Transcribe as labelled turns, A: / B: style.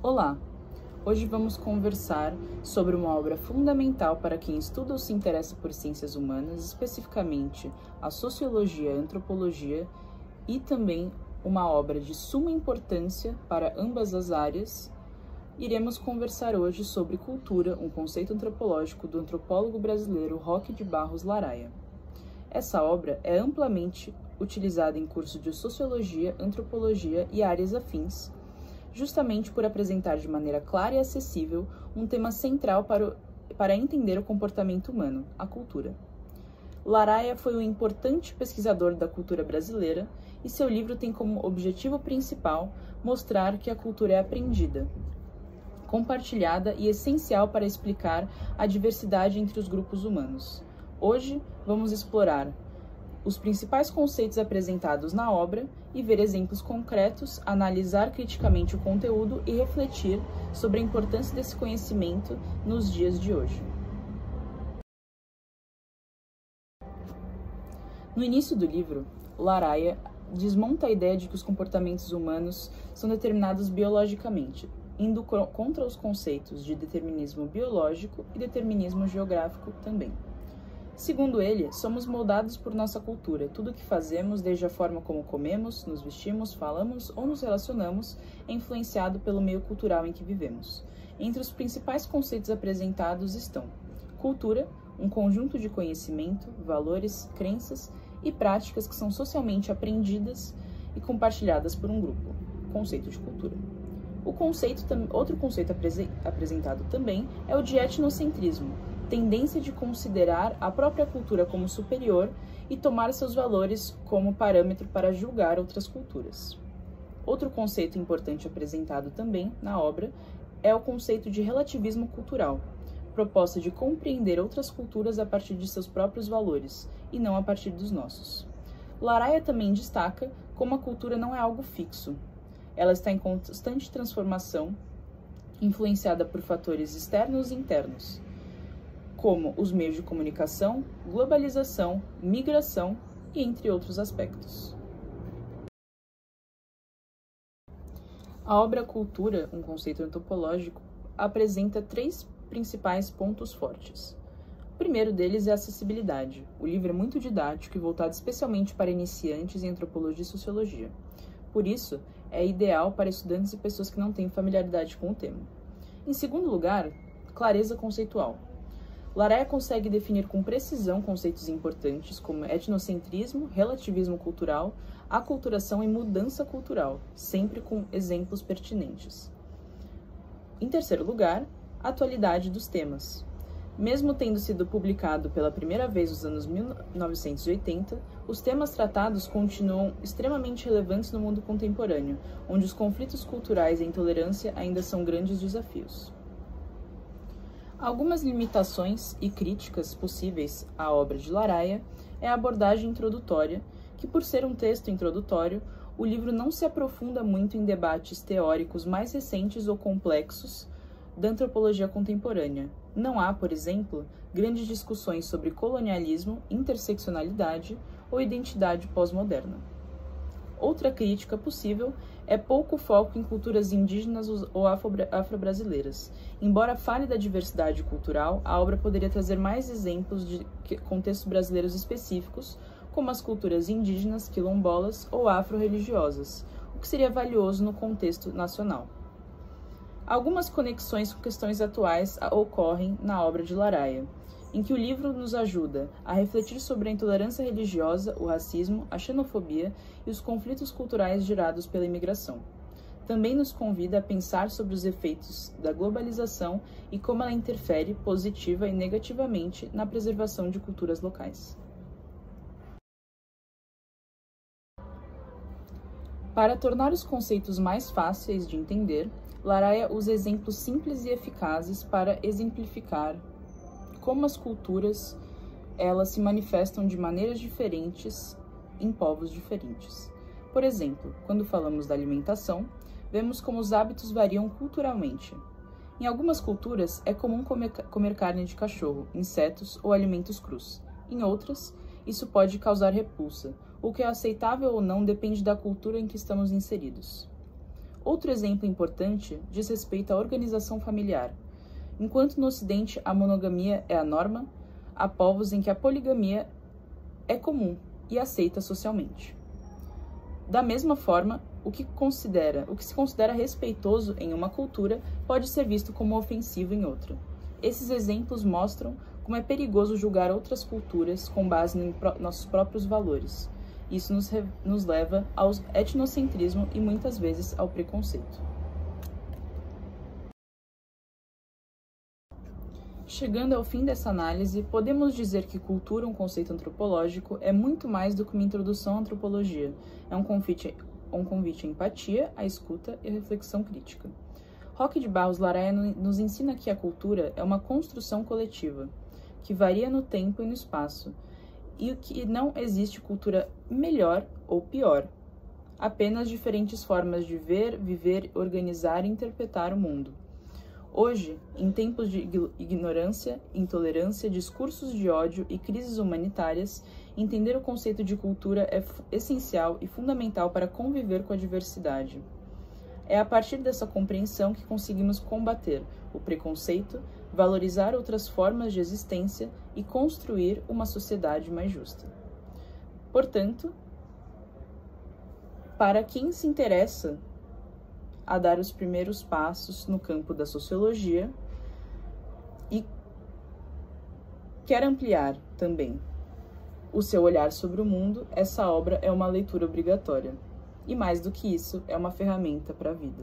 A: Olá! Hoje vamos conversar sobre uma obra fundamental para quem estuda ou se interessa por ciências humanas, especificamente a sociologia, a antropologia, e também uma obra de suma importância para ambas as áreas. Iremos conversar hoje sobre cultura, um conceito antropológico do antropólogo brasileiro Roque de Barros Laraia. Essa obra é amplamente utilizada em cursos de sociologia, antropologia e áreas afins, justamente por apresentar de maneira clara e acessível um tema central para entender o comportamento humano, a cultura. Laraia foi um importante pesquisador da cultura brasileira e seu livro tem como objetivo principal mostrar que a cultura é aprendida, compartilhada e essencial para explicar a diversidade entre os grupos humanos. Hoje, vamos explorar os principais conceitos apresentados na obra e ver exemplos concretos, analisar criticamente o conteúdo e refletir sobre a importância desse conhecimento nos dias de hoje. No início do livro, Laraia desmonta a ideia de que os comportamentos humanos são determinados biologicamente, indo contra os conceitos de determinismo biológico e determinismo geográfico também. Segundo ele, somos moldados por nossa cultura. Tudo o que fazemos, desde a forma como comemos, nos vestimos, falamos ou nos relacionamos, é influenciado pelo meio cultural em que vivemos. Entre os principais conceitos apresentados estão cultura, um conjunto de conhecimento, valores, crenças e práticas que são socialmente aprendidas e compartilhadas por um grupo. Conceito de cultura. Outro conceito apresentado também é o de etnocentrismo, tendência de considerar a própria cultura como superior e tomar seus valores como parâmetro para julgar outras culturas. Outro conceito importante apresentado também na obra é o conceito de relativismo cultural, proposta de compreender outras culturas a partir de seus próprios valores e não a partir dos nossos. Laraia também destaca como a cultura não é algo fixo. Ela está em constante transformação, influenciada por fatores externos e internos, como os meios de comunicação, globalização, migração e entre outros aspectos. A obra Cultura, um conceito antropológico, apresenta três principais pontos fortes. O primeiro deles é a acessibilidade. O livro é muito didático e voltado especialmente para iniciantes em antropologia e sociologia. Por isso, é ideal para estudantes e pessoas que não têm familiaridade com o tema. Em segundo lugar, clareza conceitual. Laraia consegue definir com precisão conceitos importantes como etnocentrismo, relativismo cultural, aculturação e mudança cultural, sempre com exemplos pertinentes. Em terceiro lugar, a atualidade dos temas. Mesmo tendo sido publicado pela primeira vez nos anos 1980, os temas tratados continuam extremamente relevantes no mundo contemporâneo, onde os conflitos culturais e a intolerância ainda são grandes desafios. Algumas limitações e críticas possíveis à obra de Laraia é a abordagem introdutória, que por ser um texto introdutório, o livro não se aprofunda muito em debates teóricos mais recentes ou complexos da antropologia contemporânea. Não há, por exemplo, grandes discussões sobre colonialismo, interseccionalidade ou identidade pós-moderna. Outra crítica possível é pouco foco em culturas indígenas ou afro-brasileiras. Embora fale da diversidade cultural, a obra poderia trazer mais exemplos de contextos brasileiros específicos, como as culturas indígenas, quilombolas ou afro-religiosas, o que seria valioso no contexto nacional. Algumas conexões com questões atuais ocorrem na obra de Laraia, em que o livro nos ajuda a refletir sobre a intolerância religiosa, o racismo, a xenofobia e os conflitos culturais gerados pela imigração. Também nos convida a pensar sobre os efeitos da globalização e como ela interfere positiva e negativamente na preservação de culturas locais. Para tornar os conceitos mais fáceis de entender, Laraia usa exemplos simples e eficazes para exemplificar como as culturas elas se manifestam de maneiras diferentes em povos diferentes. Por exemplo, quando falamos da alimentação, vemos como os hábitos variam culturalmente. Em algumas culturas, é comum comer carne de cachorro, insetos ou alimentos crus. Em outras, isso pode causar repulsa. O que é aceitável ou não depende da cultura em que estamos inseridos. Outro exemplo importante diz respeito à organização familiar. Enquanto no Ocidente a monogamia é a norma, há povos em que a poligamia é comum e aceita socialmente. Da mesma forma, o que se considera respeitoso em uma cultura pode ser visto como ofensivo em outra. Esses exemplos mostram como é perigoso julgar outras culturas com base em nossos próprios valores. Isso nos leva ao etnocentrismo e muitas vezes ao preconceito. Chegando ao fim dessa análise, podemos dizer que cultura, um conceito antropológico, é muito mais do que uma introdução à antropologia. É um convite à empatia, à escuta e à reflexão crítica. Roque de Barros Laraia nos ensina que a cultura é uma construção coletiva, que varia no tempo e no espaço, e que não existe cultura melhor ou pior, apenas diferentes formas de ver, viver, organizar e interpretar o mundo. Hoje, em tempos de ignorância, intolerância, discursos de ódio e crises humanitárias, entender o conceito de cultura é essencial e fundamental para conviver com a diversidade. É a partir dessa compreensão que conseguimos combater o preconceito, valorizar outras formas de existência e construir uma sociedade mais justa. Portanto, para quem se interessa a dar os primeiros passos no campo da sociologia e quer ampliar também o seu olhar sobre o mundo, essa obra é uma leitura obrigatória. E mais do que isso, é uma ferramenta para a vida.